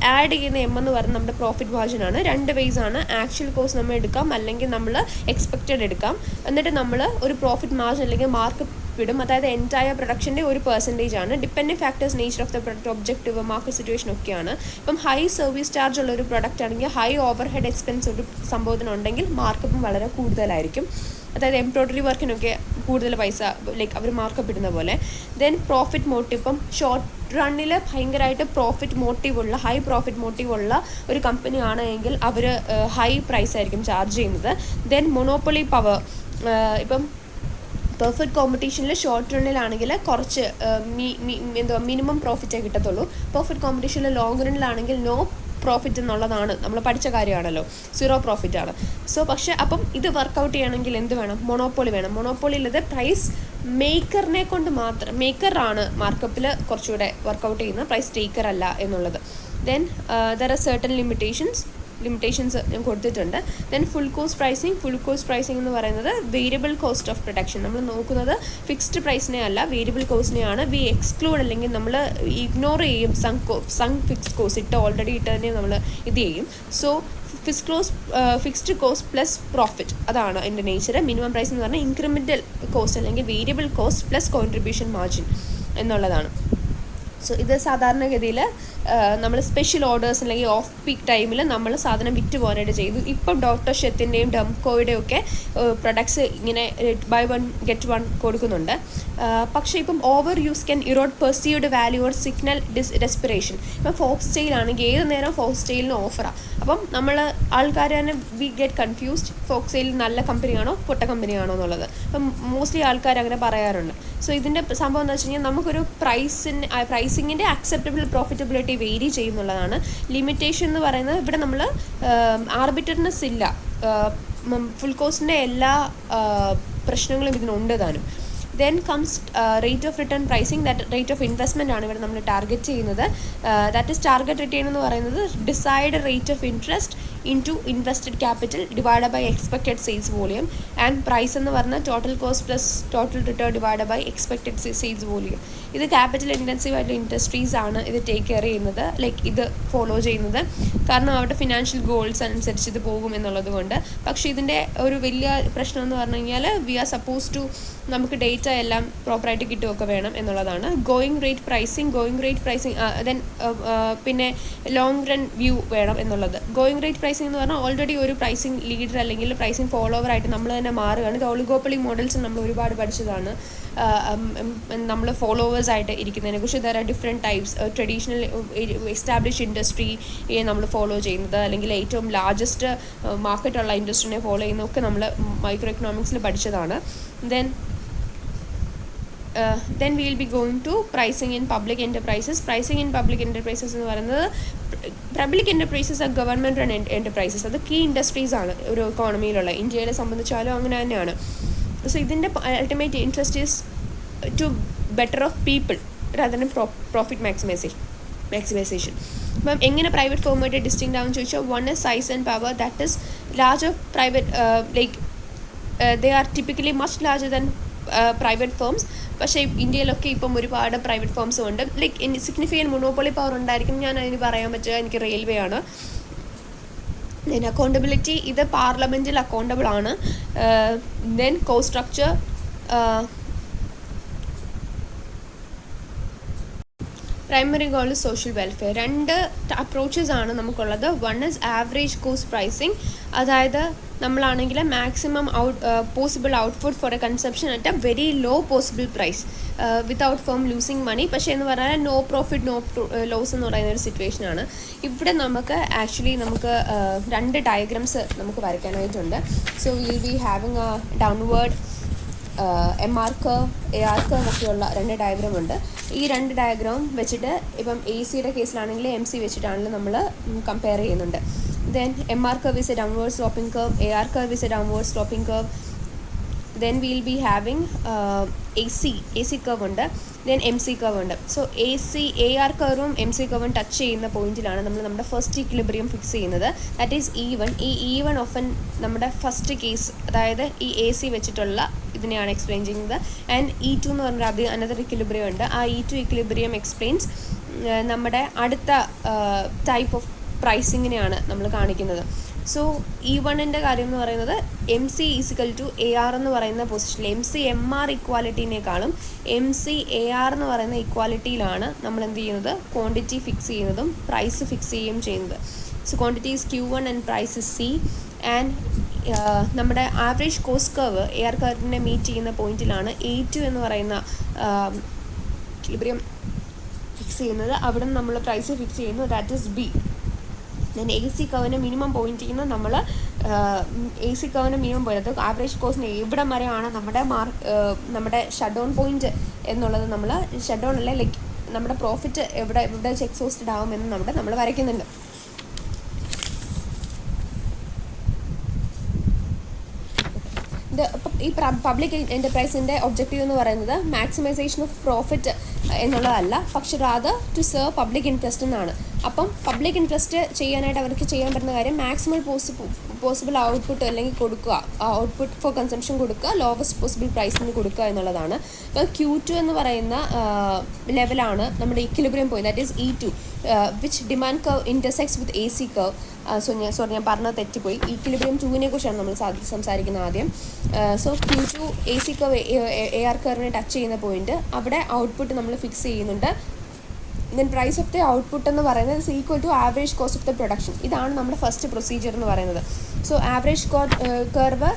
Speaker 1: ആഡ് ചെയ്യുന്ന എന്ന് പറയുന്നത് നമ്മുടെ പ്രോഫിറ്റ് മാർജിനാണ്. 2 വേസ് ആണ്. ആക്ച്വൽ കോസ്റ്റ് നമ്മൾ എടുക്കാം, അല്ലെങ്കിൽ നമ്മൾ എക്സ്പെക്റ്റഡ് എടുക്കാം. എന്നിട്ട് നമ്മൾ ഒരു പ്രോഫിറ്റ് മാർജിൻ അല്ലെങ്കിൽ മാർക്ക് വിടും. അതായത് എൻറ്റയർ പ്രൊഡക്ഷൻ്റെ ഒരു പെർസെൻറ്റേജ് ആണ്. Depending factors, nature of the product, objective, market situation ഒക്കെയാണ്. ഇപ്പം ഹൈ സർവീസ് ചാർജ് ഉള്ള ഒരു പ്രൊഡക്റ്റ് ആണെങ്കിൽ, ഹൈ ഓവർ ഹെഡ് എക്സ്പെൻസ് ഒരു സംഭവത്തിനുണ്ടെങ്കിൽ മാർക്കപ്പും വളരെ കൂടുതലായിരിക്കും. അതായത് എംബ്രോയ്ഡറി വർക്കിനൊക്കെ കൂടുതൽ പൈസ ലൈക്ക് അവർ മാർക്കപ്പ് ഇടുന്ന പോലെ. ദെൻ പ്രോഫിറ്റ് മോട്ടീവ്, ഇപ്പം ഷോർട്ട് റണ്ണിൽ ഭയങ്കരമായിട്ട് ഹൈ പ്രോഫിറ്റ് മോട്ടീവ് ഉള്ള ഒരു കമ്പനി ആണ് എങ്കിൽ അവർ ഹൈ പ്രൈസ് ആയിരിക്കും ചാർജ് ചെയ്യുന്നത്. ദെൻ മൊണോപ്പൊളി പവർ, ഇപ്പം പെർഫെക്റ്റ് കോമ്പറ്റീഷനിൽ ഷോർട്ട് റണ്ണിലാണെങ്കിൽ കുറച്ച് മിനിമം പ്രോഫിറ്റേ കിട്ടത്തുള്ളൂ. പെർഫെക്റ്റ് കോമ്പറ്റീഷനിൽ ലോങ് റണ്ണിലാണെങ്കിൽ നോ പ്രോഫിറ്റ് എന്നുള്ളതാണ്, നമ്മൾ പഠിച്ച കാര്യമാണല്ലോ, 0 പ്രോഫിറ്റാണ്. സോ പക്ഷേ അപ്പം ഇത് വർക്കൗട്ട് ചെയ്യണമെങ്കിൽ എന്ത് വേണം? മൊണോപ്പൊളി വേണം. മൊണോപ്പൊളിയിലത് പ്രൈസ് മേക്കറിനെ കൊണ്ട് മാത്രം, മേക്കറാണ് മാർക്കപ്പിൽ കുറച്ചുകൂടെ വർക്കൗട്ട് ചെയ്യുന്നത്, പ്രൈസ് ടേക്കർ അല്ല എന്നുള്ളത്. Then there are certain limitations. Limitations ഞാൻ കൊടുത്തിട്ടുണ്ട്. ദെൻ ഫുൾ കോസ്റ്റ് പ്രൈസിംഗ് എന്ന് പറയുന്നത് വേരിയബിൾ കോസ്റ്റ് ഓഫ് പ്രൊഡക്ഷൻ. നമ്മൾ നോക്കുന്നത് ഫിക്സ്ഡ് പ്രൈസിനെ അല്ല, വേരിയബിൾ കോസ്റ്റിനെയാണ്. വി എക്സ്ക്ലൂഡ് അല്ലെങ്കിൽ നമ്മൾ ഇഗ്നോർ ചെയ്യും സം ഫിക്സ്ഡ് കോസ്റ്റ് ഓൾറെഡി ഇട്ടതിനെ നമ്മൾ ഇത് ചെയ്യും. So fixed cost plus profit, അതാണ് അതിൻ്റെ നേച്ചർ. മിനിമം പ്രൈസ് എന്ന് പറഞ്ഞാൽ ഇൻക്രിമെൻ്റൽ കോസ്റ്റ് അല്ലെങ്കിൽ variable cost plus contribution margin എന്നുള്ളതാണ്. സോ ഇത് സാധാരണഗതിയിൽ നമ്മൾ സ്പെഷ്യൽ ഓർഡേഴ്സ് അല്ലെങ്കിൽ ഓഫ് പീക്ക് ടൈമിൽ നമ്മൾ സാധനം വിറ്റ് പോകാനായിട്ട് ചെയ്തു. ഇപ്പം ഡോക്ടർ ഷെത്തിൻ്റെയും ഡംകോയുടെയും ഒക്കെ പ്രൊഡക്ട്സ് ഇങ്ങനെ ബൈ വൺ ഗെറ്റ് വൺ കൊടുക്കുന്നുണ്ട്. പക്ഷേ ഇപ്പം over use can erode perceived value or signal desperation. ഇപ്പം ഫോക്സ് ടെയിൽ ആണെങ്കിൽ ഏത് നേരം ഫോക്സ് ടെയിലിന് ഓഫറാണ്. അപ്പം നമ്മൾ ആൾക്കാർ തന്നെ we get confused, fox tail നല്ല കമ്പനിയാണോ പൊട്ട കമ്പനിയാണോ എന്നുള്ളത്. അപ്പം മോസ്റ്റ്ലി ആൾക്കാർ അങ്ങനെ പറയാറുണ്ട്. സോ ഇതിൻ്റെ സംഭവം എന്ന് വെച്ച് കഴിഞ്ഞാൽ നമുക്കൊരു പ്രൈസിങ്ങിൻ്റെ അക്സെപ്റ്റബിൾ പ്രോഫിറ്റബിലിറ്റി വേരി ചെയ്യുന്നുള്ളതാണ്. ലിമിറ്റേഷൻ എന്ന് പറയുന്നത് ഇവിടെ നമ്മൾ ആർബിറ്റർനെസ് ഇല്ല. ഫുൾ കോസ്റ്റിൻ്റെ എല്ലാ പ്രശ്നങ്ങളും ഇതിനുണ്ട് താനും. Then comes rate of return pricing. That rate of investment ആണ് ഇവിടെ നമ്മൾ ടാർഗറ്റ് ചെയ്യുന്നത്. ദാറ്റ് ഈസ് ടാർഗറ്റ് റിട്ടേൺ എന്ന് പറയുന്നത് decide rate of interest into invested capital divide by expected sales volume. And price എന്ന് പറഞ്ഞാൽ total cost plus total return divide by expected sales volume. ഇത് capital intensive ആയിട്ടുള്ള industries ആണ് ഇത് take care ചെയ്യുന്നത്, like ഇത് ഫോളോ ചെയ്യുന്നത്. കാരണം അവരുടെ ഫിനാൻഷ്യൽ ഗോൾസ് അനുസരിച്ച് ഇത് പോകും എന്നുള്ളത് കൊണ്ട്. പക്ഷേ ഇതിൻ്റെ ഒരു വലിയ പ്രശ്നം എന്ന് പറഞ്ഞു കഴിഞ്ഞാൽ വി ആർ സപ്പോസ് ടു നമുക്ക് ഡേറ്റ എല്ലാം പ്രോപ്പറായിട്ട് കിട്ടുകയൊക്കെ വേണം എന്നുള്ളതാണ്. ഗോയിങ് റേറ്റ് പ്രൈസിങ് ദെൻ പിന്നെ ലോങ് റൺ വ്യൂ വേണം എന്നുള്ളത്. ഗോയിങ് റേറ്റ് പ്രൈസിംഗ് എന്ന് പറഞ്ഞാൽ ഓൾറെഡി ഒരു പ്രൈസിങ് ലീഡർ അല്ലെങ്കിൽ പ്രൈസിങ് ഫോളോവർ ആയിട്ട് നമ്മൾ തന്നെ മാറുകയാണ്. ഇത് ഒളിഗോപ്പൊളി മോഡൽസ് നമ്മൾ ഒരുപാട് പഠിച്ചതാണ്. നമ്മൾ ഫോളോവേഴ്സ് ആയിട്ട് ഇരിക്കുന്നതിനെ കുറിച്ച് there are different types. Traditional establish industry നമ്മൾ ഫോളോ ചെയ്യുന്നത്, അല്ലെങ്കിൽ ഏറ്റവും ലാർജസ്റ്റ് മാർക്കറ്റുള്ള ഇൻഡസ്ട്രീനെ ഫോളോ ചെയ്യുന്നതൊക്കെ നമ്മൾ മൈക്രോ എക്കണോമിക്സിൽ പഠിച്ചതാണ്. Then we will be going to pricing in public enterprises. Pricing in public enterprises എന്ന് പറയുന്നത് public enterprises are government run enterprises. അത് കീ ഇൻഡസ്ട്രീസ് ആണ് ഒരു എക്കോണമിയിലുള്ള. ഇന്ത്യയെ സംബന്ധിച്ചാലും അങ്ങനെ തന്നെയാണ്. സോ ഇതിൻ്റെ ultimate interest is to better off people rather than profit maximization. അപ്പം എങ്ങനെ പ്രൈവറ്റ് ഫേമുമായിട്ട് ഡിസ്റ്റിങ്ക്റ്റ് ആവുമെന്ന് ചോദിച്ചാൽ, one is size and power. That is larger private they are typically much larger than private firms. പക്ഷേ ഇന്ത്യയിലൊക്കെ ഇപ്പം ഒരുപാട് private ഫേംസും ഉണ്ട്. Like significant monopoly power ഉണ്ടായിരിക്കും. ഞാൻ അതിന് പറയാൻ പറ്റുക എനിക്ക് റെയിൽവേ ആണ്. ദെൻ അക്കൗണ്ടബിലിറ്റി, ഇത് പാർലമെൻറ്റിൽ അക്കൗണ്ടബിൾ ആണ്. Then cost structure, primary goal social welfare. രണ്ട് അപ്രോച്ചസ് ആണ് നമുക്കുള്ളത്. One is average cost pricing, അതായത് നമ്മളാണെങ്കിൽ maximum possible output for a consumption at a very low possible price without firm losing money. പക്ഷേ എന്ന് പറഞ്ഞാൽ നോ പ്രോഫിറ്റ് നോ ലോസ് എന്ന് പറയുന്ന ഒരു സിറ്റുവേഷനാണ്. ഇവിടെ നമുക്ക് ആക്ച്വലി രണ്ട് ഡയഗ്രാംസ് നമുക്ക് വരയ്ക്കാനായിട്ടുണ്ട്. So will be having a downward MR curve, AR curve ഒക്കെയുള്ള രണ്ട് ഡയഗ്രാം ഉണ്ട്. ഈ രണ്ട് ഡയഗ്രാം വെച്ചിട്ട് ഇപ്പം AC കേസിലാണെങ്കിൽ MC വെച്ചിട്ടാണെങ്കിലും നമ്മൾ കമ്പയർ ചെയ്യുന്നുണ്ട്. Then MR curve is a downward sloping curve, AR curve is a downward sloping curve. Then we'll be having AC curve ഉണ്ട്, then MC curve ഉണ്ട്. സോ AR curveും MC curveും ടച്ച് ചെയ്യുന്ന പോയിന്റിലാണ് നമ്മൾ നമ്മുടെ first equilibrium fix ചെയ്യുന്നത്. That is E1. ഈ E1 often നമ്മുടെ first case, അതായത് ഈ AC വെച്ചിട്ടുള്ള ഇതിനെയാണ് എക്സ്പ്ലെയിൻ ചെയ്യുന്നത്. ആൻഡ് E2 എന്ന് പറഞ്ഞാൽ അത് അനദർ ഇക്വിലിബ്രിയം ഉണ്ട്. ആ E2 ഇക്വിലിബ്രിയം എക്സ്പ്ലെയിൻസ് നമ്മുടെ അടുത്ത ടൈപ്പ് ഓഫ് പ്രൈസിങ്ങിനെയാണ് നമ്മൾ കാണിക്കുന്നത്. സോ E1ൻ്റെ കാര്യം എന്ന് പറയുന്നത് MC ഈസിക്കൽ ടു AR എന്ന് പറയുന്ന പൊസിഷനിൽ, MC MR ഇക്വാലിറ്റീനേക്കാളും MC AR എന്ന് പറയുന്ന ഇക്വാലിറ്റിയിലാണ് നമ്മൾ എന്ത് ചെയ്യുന്നത്, ക്വാണ്ടിറ്റി ഫിക്സ് ചെയ്യുന്നതും പ്രൈസ് ഫിക്സ് ചെയ്യുകയും ചെയ്യുന്നത്. So quantity is Q1 and price is C. And നമ്മുടെ ആവറേജ് കോസ്റ്റ് കർവ് AR കർവിനെ മീറ്റ് ചെയ്യുന്ന പോയിന്റിലാണ് A2 എന്ന് പറയുന്ന ഇക്വിലിബ്രിയം ഫിക്സ് ചെയ്യുന്നത്. അവിടെ നിന്ന് നമ്മൾ പ്രൈസ് ഫിക്സ് ചെയ്യുന്നു, that is B. Then AC കർവിന് മിനിമം പോയിന്റ് ചെയ്യുന്നത് നമ്മൾ AC കർവിന് മിനിമം പോയിന്റ്, അത് ആവറേജ് കോസ്റ്റിന് എവിടെ വരെയാണ് നമ്മുടെ ഷട്ട് ഡൗൺ പോയിന്റ് എന്നുള്ളത് നമ്മൾ ഷട്ട് ഡൗൺ അല്ലേ, ലൈക്ക് നമ്മുടെ പ്രോഫിറ്റ് എവിടെ വെച്ച് എക്സോസ്റ്റഡ് ആകുമെന്ന് നമ്മൾ വരയ്ക്കുന്നുണ്ട്. ഈ പബ്ലിക് എൻ്റർപ്രൈസിൻ്റെ ഒബ്ജക്റ്റീവ് എന്ന് പറയുന്നത് മാക്സിമൈസേഷൻ ഓഫ് പ്രോഫിറ്റ് എന്നുള്ളതല്ല, പക്ഷെ rather to serve public interest എന്നാണ്. അപ്പം പബ്ലിക് ഇൻട്രസ്റ്റ് ചെയ്യാനായിട്ട് അവർക്ക് ചെയ്യാൻ പറ്റുന്ന കാര്യം മാക്സിമം പോസിബിൾ ഔട്ട്പുട്ട് അല്ലെങ്കിൽ കൊടുക്കുക, ഔട്ട്പുട്ട് ഫോർ കൺസംഷൻ കൊടുക്കുക, ലോവസ്റ്റ് പോസിബിൾ പ്രൈസിന് കൊടുക്കുക എന്നുള്ളതാണ്. അപ്പോൾ Q2 എന്ന് പറയുന്ന ലെവലാണ് നമ്മുടെ equilibrium point, that is E2 which demand curve intersects with AC curve. ഞാൻ പറഞ്ഞത് തെറ്റിപ്പോയി. ഇക്വിലിബ്രിയം 2നെ കുറിച്ചാണ് നമ്മൾ സംസാരിക്കുന്നത് ആദ്യം. So Q2 AC curve AR കർവിനെ ടച്ച് ചെയ്യുന്ന പോയിന്റ്, അവിടെ ഔട്ട്പുട്ട് നമ്മൾ ഫിക്സ് ചെയ്യുന്നുണ്ട്. Then price of the output എന്ന് പറയുന്നത് is equal to average cost of the production. ഇതാണ് നമ്മുടെ ഫസ്റ്റ് പ്രൊസീജിയർ എന്ന് പറയുന്നത്. സോ ആവറേജ് കർവ്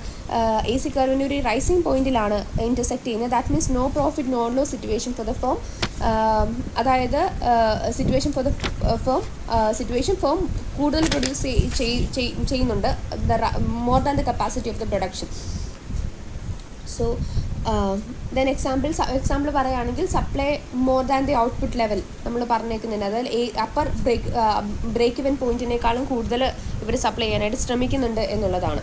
Speaker 1: AC കർവിൻ്റെ ഒരു റൈസിങ് പോയിന്റിലാണ് ഇൻ്റർസെക്ട് ചെയ്യുന്നത്. That means no profit no loss situation for the firm. അതായത് സിറ്റുവേഷൻ ഫേം കൂടുതൽ പ്രൊഡ്യൂസ് ചെയ്യുന്നുണ്ട് more than the capacity of the production. So then example പറയുകയാണെങ്കിൽ supply more than the output level നമ്മൾ പറഞ്ഞേക്കുന്നുണ്ട്. അതായത് upper break even പോയിന്റിനേക്കാളും കൂടുതൽ ഇവർ supply ചെയ്യാനായിട്ട് ശ്രമിക്കുന്നുണ്ട് എന്നുള്ളതാണ്.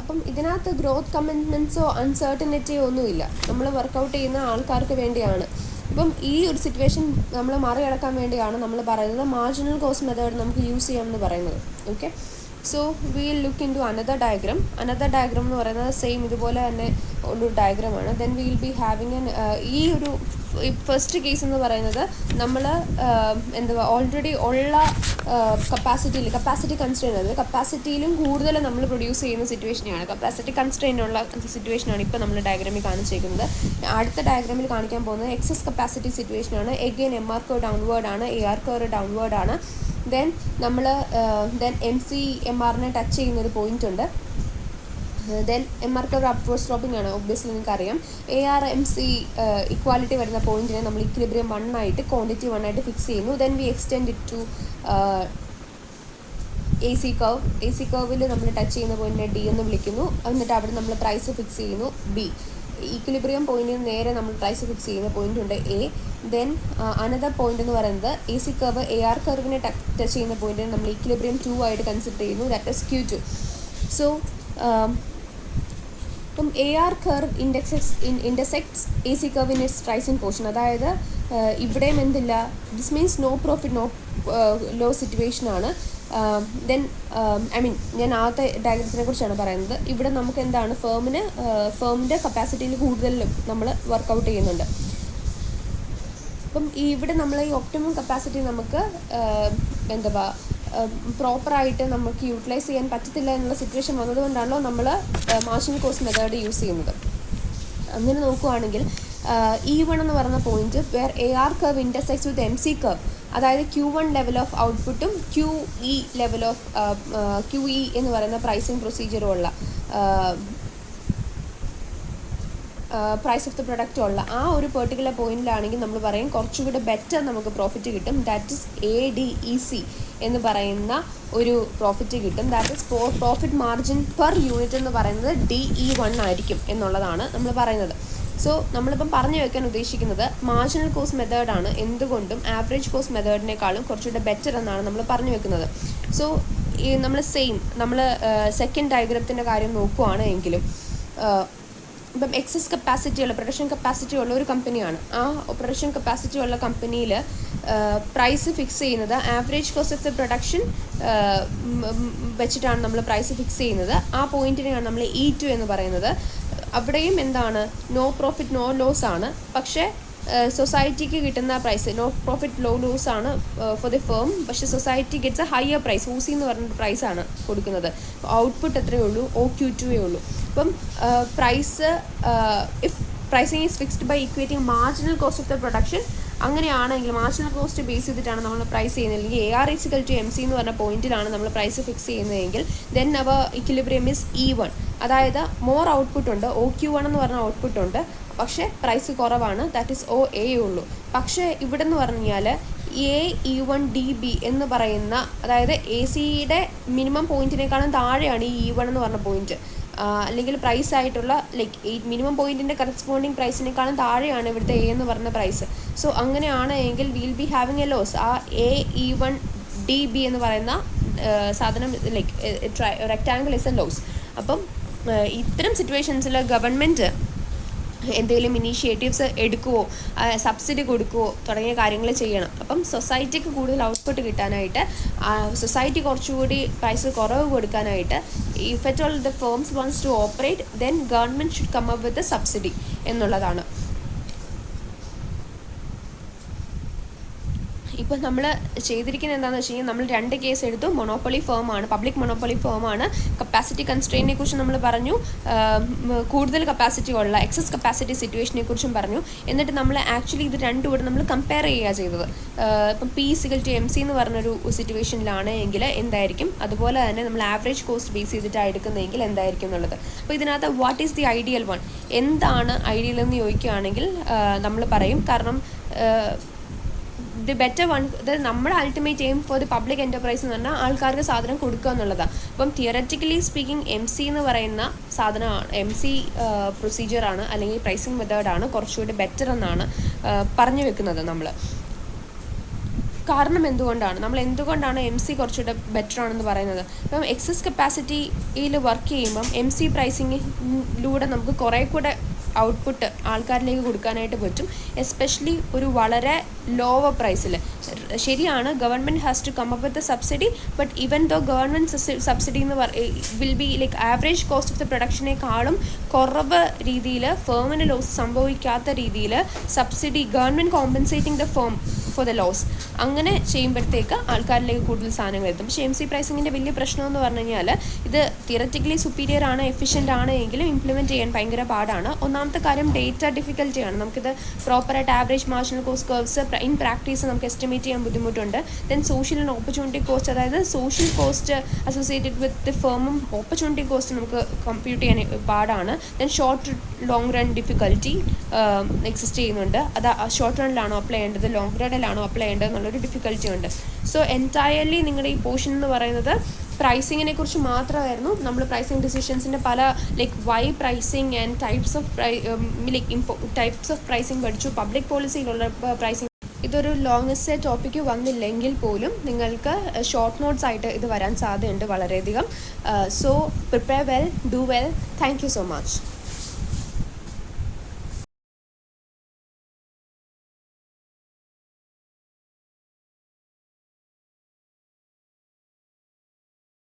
Speaker 1: അപ്പം ഇതിനകത്ത് ഗ്രോത്ത് കമ്മിറ്റ്മെൻറ്റ്സോ അൺസർട്ടനിറ്റിയോ ഒന്നുമില്ല, നമ്മൾ വർക്കൗട്ട് ചെയ്യുന്ന ആൾക്കാർക്ക് വേണ്ടിയാണ്. ഇപ്പം ഈ ഒരു സിറ്റുവേഷൻ നമ്മൾ മറികടക്കാൻ വേണ്ടിയാണ് നമ്മൾ പറയുന്നത് മാർജിനൽ കോസ്റ്റ് മെത്തേഡ് നമുക്ക് യൂസ് ചെയ്യാമെന്ന് പറയുന്നത്. Okay, so will look into another diagram എന്ന് പറയുന്നത് സെയിം ഇതുപോലെ തന്നെ ഒരു ഡയഗ്രാമാണ്. ദെൻ വിൽ ബി ഹാവിങ് ഈ ഒരു ഫസ്റ്റ് കേസ് എന്ന് പറയുന്നത് നമ്മൾ ഓൾറെഡി ഉള്ള കപ്പാസിറ്റി കൺസ്ട്രെയിൻ, അതായത് കപ്പാസിറ്റിയിലും കൂടുതൽ നമ്മൾ പ്രൊഡ്യൂസ് ചെയ്യുന്ന സിറ്റുവേഷനാണ്, കപ്പാസിറ്റി കൺസ്ട്രെയിൻ ഉള്ള സിറ്റുവേഷനാണ് ഇപ്പോൾ നമ്മൾ ഡയഗ്രാമിൽ കാണിച്ചേക്കുന്നത്. അടുത്ത ഡയഗ്രാമിൽ കാണിക്കാൻ പോകുന്നത് എക്സസ് കപ്പാസിറ്റി സിറ്റുവേഷനാണ്. എഗെയിൻ MR കർവ് ഡൗൺവേർഡ് ആണ്, AR കർവ് ഡൗൺവേർഡ് ആണ്. ദെൻ MR ടച്ച് ചെയ്യുന്നൊരു പോയിന്റ് ഉണ്ട്. Then MR curve upward sloping ആണ്, ഒബ്വിയസ്ലി നിങ്ങൾക്കറിയാം. AR-MC ഇക്വാലിറ്റി വരുന്ന പോയിന്റിനെ നമ്മൾ ഇക്വിലിബ്രിയം 1 ആയിട്ട് ക്വാണ്ടിറ്റി 1 ആയിട്ട് ഫിക്സ് ചെയ്യുന്നു. Then we extend it to AC കർവിൽ നമ്മൾ ടച്ച് ചെയ്യുന്ന പോയിന്റിനെ D എന്ന് വിളിക്കുന്നു. എന്നിട്ട് അവിടെ നമ്മൾ പ്രൈസ് ഫിക്സ് ചെയ്യുന്നു B. ഈക്വിലിബ്രിയം പോയിന്റിന് നേരെ നമ്മൾ പ്രൈസ് ഫിക്സ് ചെയ്യുന്ന പോയിന്റ് ഉണ്ട് A. ദെൻ അനദർ പോയിന്റ് എന്ന് പറയുന്നത് AC കർവ് AR കർവിനെ ടച്ച് ചെയ്യുന്ന പോയിന്റിനെ നമ്മൾ ഈക്വിലിബ്രിയം 2 ആയിട്ട് കൺസിഡർ ചെയ്യുന്നു, ദാറ്റ് ഈസ് Q2. സോ ഇപ്പം AR curve intersects AC curve in its rising portion. അതായത് ഇവിടെയും എന്തില്ല, this means no profit no low സിറ്റുവേഷനാണ്. ദെൻ ഞാൻ ആദ്യത്തെ ഡയഗ്രത്തിനെ കുറിച്ചാണ് പറയുന്നത്. ഇവിടെ നമുക്ക് എന്താണ്, ഫേമിൻ്റെ കപ്പാസിറ്റിയിൽ കൂടുതൽ നമ്മൾ വർക്കൗട്ട് ചെയ്യുന്നുണ്ട്. അപ്പം ഇവിടെ നമ്മൾ ഈ ഒപ്റ്റിമം കപ്പാസിറ്റി നമുക്ക് പ്രോപ്പറായിട്ട് നമുക്ക് യൂട്ടിലൈസ് ചെയ്യാൻ പറ്റത്തില്ല എന്നുള്ള സിറ്റുവേഷൻ വന്നതുകൊണ്ടാണല്ലോ നമ്മൾ മാർജിനൽ കോസ്റ്റ് മെത്തേഡ് യൂസ് ചെയ്യുന്നത്. അങ്ങനെ നോക്കുകയാണെങ്കിൽ E1 എന്ന് പറയുന്ന point where AR curve intersects with MC curve, അതായത് Q1 ലെവൽ ഓഫ് ഔട്ട്പുട്ടും QE ലെവൽ ഓഫ് QE എന്ന് പറയുന്ന പ്രൈസിങ് പ്രൊസീജിയറും ഉള്ള പ്രൈസ് ഓഫ് ദ പ്രൊഡക്റ്റ് ഉള്ള ആ ഒരു പെർട്ടിക്കുലർ പോയിന്റിലാണെങ്കിൽ നമ്മൾ പറയും കുറച്ചുകൂടെ ബെറ്റർ നമുക്ക് പ്രോഫിറ്റ് കിട്ടും. ദാറ്റ് ഇസ് ADEC എന്ന് പറയുന്ന ഒരു പ്രോഫിറ്റ് കിട്ടും. That is profit margin per unit എന്ന് പറയുന്നത് DE1 ആയിരിക്കും എന്നുള്ളതാണ് നമ്മൾ പറയുന്നത്. സോ നമ്മളിപ്പം പറഞ്ഞു വയ്ക്കാൻ ഉദ്ദേശിക്കുന്നത് മാർജിനൽ കോസ്റ്റ് മെത്തേഡാണ് എന്തുകൊണ്ടും ആവറേജ് കോസ്റ്റ് മെത്തേഡിനേക്കാളും കുറച്ചുകൂടെ ബെറ്റർ എന്നാണ് നമ്മൾ പറഞ്ഞു വെക്കുന്നത്. സോ നമ്മൾ സെക്കൻഡ് ഡയഗ്രത്തിൻ്റെ കാര്യം നോക്കുകയാണ് എങ്കിലും ഇപ്പം എക്സസ് പ്രൊഡക്ഷൻ കപ്പാസിറ്റി ഉള്ള ഒരു കമ്പനിയാണ്. ആ പ്രൊഡക്ഷൻ കപ്പാസിറ്റി ഉള്ള കമ്പനിയിൽ പ്രൈസ് ഫിക്സ് ചെയ്യുന്നത് average cost of the production വെച്ചിട്ടാണ് നമ്മൾ പ്രൈസ് ഫിക്സ് ചെയ്യുന്നത്. ആ പോയിന്റിനെയാണ് നമ്മൾ E2 എന്ന് പറയുന്നത്. അവിടെയും എന്താണ്, നോ പ്രോഫിറ്റ് നോ ലോസ് ആണ്. പക്ഷേ സൊസൈറ്റിക്ക് കിട്ടുന്ന price no profit low loss ആണ് ഫോർ ദി ഫേം. പക്ഷേ society gets a higher price, ഊസി എന്ന് പറഞ്ഞിട്ട് പ്രൈസാണ് കൊടുക്കുന്നത്. ഔട്ട്പുട്ട് എത്രയേ ഉള്ളൂ, OQ2 ഉള്ളൂ. അപ്പം price if pricing is fixed by equating marginal cost of the production, അങ്ങനെയാണെങ്കിൽ മാർജിനൽ കോസ്റ്റ് ബേസ് ചെയ്തിട്ടാണ് നമ്മൾ പ്രൈസ് ചെയ്യുന്നത്. അല്ലെങ്കിൽ AR=MC എന്ന് പറഞ്ഞ പോയിന്റിലാണ് നമ്മൾ പ്രൈസ് ഫിക്സ് ചെയ്യുന്നതെങ്കിൽ ദെൻ അവർ ഇക്വിലിബ്രിയം ഇസ് E1. അതായത് മോർ ഔട്ട്പുട്ട് ഉണ്ട്, OQ1 എന്ന് പറഞ്ഞ ഔട്ട്പുട്ട് ഉണ്ട്, പക്ഷേ പ്രൈസ് കുറവാണ്, ദാറ്റ് ഈസ് OA ഉള്ളൂ. പക്ഷേ ഇവിടെ എന്ന് പറഞ്ഞാൽ AE1DB എന്ന് പറയുന്ന, അതായത് AC-യുടെ മിനിമം പോയിന്റിനേക്കാളും താഴെയാണ് ഈ E1 എന്ന് പറഞ്ഞ പോയിന്റ്. അല്ലെങ്കിൽ പ്രൈസ് ആയിട്ടുള്ള മിനിമം പോയിന്റിൻ്റെ കറസ്പോണ്ടിങ് പ്രൈസിനേക്കാളും താഴെയാണ് ഇവിടുത്തെ A എന്ന് പറഞ്ഞ പ്രൈസ്. സോ അങ്ങനെയാണ് എങ്കിൽ will be having a loss. ആ AE1DB എന്ന് പറയുന്ന സാധനം റെക്റ്റാങ്കിൾ ഇസ് എ ലോസ്. അപ്പം ഇത്തരം സിറ്റുവേഷൻസിൽ ഗവൺമെൻറ് എന്തെങ്കിലും ഇനീഷ്യേറ്റീവ്സ് എടുക്കുവോ, സബ്സിഡി കൊടുക്കുവോ തുടങ്ങിയ കാര്യങ്ങൾ ചെയ്യണം. അപ്പം സൊസൈറ്റിക്ക് കൂടുതൽ ഔട്ട്പുട്ട് കിട്ടാനായിട്ട്, സൊസൈറ്റി കുറച്ചുകൂടി പ്രൈസ് കുറവ് കൊടുക്കാനായിട്ട്, if at all the firms wants to operate, then government should come up with subsidy എന്നുള്ളതാണ്. ഇപ്പോൾ നമ്മൾ ചെയ്തിരിക്കുന്നത് എന്താണെന്ന് വെച്ച് കഴിഞ്ഞാൽ, നമ്മൾ 2 കേസ് എടുത്തു. മൊണോപ്പൊളി ഫേമാണ്, പബ്ലിക് മൊണോപ്പൊളി ഫേമാണ്. കപ്പാസിറ്റി കൺസ്ട്രെയിനെ കുറിച്ച് നമ്മൾ പറഞ്ഞു, കൂടുതൽ കപ്പാസിറ്റി ഉള്ള എക്സസ് കപ്പാസിറ്റി സിറ്റുവേഷനെ കുറിച്ചും പറഞ്ഞു. എന്നിട്ട് നമ്മൾ ആക്ച്വലി ഇത് രണ്ടും കൂടെ നമ്മൾ കമ്പയർ ചെയ്യുക ചെയ്തത്. ഇപ്പം P=MC എന്ന് പറഞ്ഞൊരു സിറ്റുവേഷനിലാണ് എങ്കിൽ എന്തായിരിക്കും, അതുപോലെ തന്നെ നമ്മൾ ആവറേജ് കോസ്റ്റ് ബേസ് ചെയ്തിട്ടാണ് എടുക്കുന്നതെങ്കിൽ എന്തായിരിക്കും എന്നുള്ളത്. അപ്പോൾ ഇതിനകത്ത് what is the ideal one, എന്താണ് ഐഡിയൽ എന്ന് ചോദിക്കുകയാണെങ്കിൽ നമ്മൾ പറയും, കാരണം ദി ബെറ്റർ വൺ, ഇത് നമ്മുടെ ultimate aim for the public enterprise എന്ന് പറഞ്ഞാൽ ആൾക്കാർക്ക് സാധനം കൊടുക്കുക എന്നുള്ളതാണ്. അപ്പം തിയററ്റിക്കലി സ്പീക്കിംഗ് MC എന്ന് പറയുന്ന സാധനമാണ്, MC പ്രൊസീജിയറാണ് അല്ലെങ്കിൽ പ്രൈസിങ് മെത്തേഡാണ് കുറച്ചുകൂടി ബെറ്റർ എന്നാണ് പറഞ്ഞു വെക്കുന്നത് നമ്മൾ. കാരണം നമ്മൾ എന്തുകൊണ്ടാണ് MC കുറച്ചുകൂടെ ബെറ്റർ ആണെന്ന് പറയുന്നത്? ഇപ്പം എക്സസ് കപ്പാസിറ്റിയിൽ വർക്ക് ചെയ്യുമ്പം MC പ്രൈസിങ്ങിലൂടെ നമുക്ക് കുറേ കൂടെ ഔട്ട്പുട്ട് ആൾക്കാരിലേക്ക് കൊടുക്കാനായിട്ട് പറ്റും, എസ്പെഷ്യലി ഒരു വളരെ ലോവർ പ്രൈസിൽ. ശരിയാണ്, government has to come up with subsidy, but even though government subsidy എന്ന് will be like average cost of the പ്രൊഡക്ഷനേക്കാളും കുറവ് രീതിയിൽ, ഫേമിന് ലോസ് സംഭവിക്കാത്ത രീതിയിൽ subsidy, government compensating the firm for the loss, അങ്ങനെ ചെയ്യുമ്പോഴത്തേക്ക് ആൾക്കാരിലേക്ക് കൂടുതൽ സാധനങ്ങൾ എത്തും. പക്ഷേ MC പ്രൈസിങ്ങിൻ്റെ വലിയ പ്രശ്നമെന്ന് പറഞ്ഞു കഴിഞ്ഞാൽ, ഇത് തിയററ്റിക്കലി സുപ്പീരിയർ ആണ്, എഫിഷ്യൻ്റ് ആണ് എങ്കിലും ഇംപ്ലിമെൻറ്റ് ചെയ്യാൻ ഭയങ്കര പാടാണ്. ഒന്നാമത്തെ കാര്യം ഡേറ്റ ഡിഫിക്കൽറ്റിയാണ്. നമുക്കിത് പ്രോപ്പറായിട്ട് average marginal cost curves in practice നമുക്ക് എസ്റ്റിമേറ്റ് ചെയ്യാൻ ബുദ്ധിമുട്ടുണ്ട്. Then social and opportunity cost, അതായത് സോഷ്യൽ കോസ്റ്റ് അസോസിയേറ്റഡ് വിത്ത് ഫേമും ഓപ്പർച്യൂണിറ്റി കോസ്റ്റ് നമുക്ക് കമ്പ്യൂട്ട് ചെയ്യാൻ പാടാണ്. Then short long run difficulty exist ചെയ്യുന്നുണ്ട്. അത് ഷോർട്ട് റണ്ണിലാണോ അപ്ലൈ ചെയ്യേണ്ടത്, ലോങ് റണ്ണിലാണോ അപ്ലൈ ചെയ്യേണ്ടത് എന്നുള്ളൊരു ഡിഫിക്കൽറ്റി ഉണ്ട്. സോ എൻറ്റയർലി നിങ്ങളുടെ ഈ പോർഷൻ എന്ന് പറയുന്നത് പ്രൈസിങ്ങിനെ കുറിച്ച് മാത്രമായിരുന്നു. നമ്മൾ പ്രൈസിങ് ഡിസിഷൻസിൻ്റെ പല like why pricing and types of pricing പഠിച്ചു. പബ്ലിക് പോളിസിയിലുള്ള പ്രൈസിങ്, ഇതൊരു ലോങ്ങസ്റ്റ് ടോപ്പിക്ക് വന്നില്ലെങ്കിൽ പോലും നിങ്ങൾക്ക് ഷോർട്ട് നോട്ട്സ് ആയിട്ട് ഇത് വരാൻ സാധ്യതയുണ്ട് വളരെയധികം. So prepare well, do well. Thank you so much.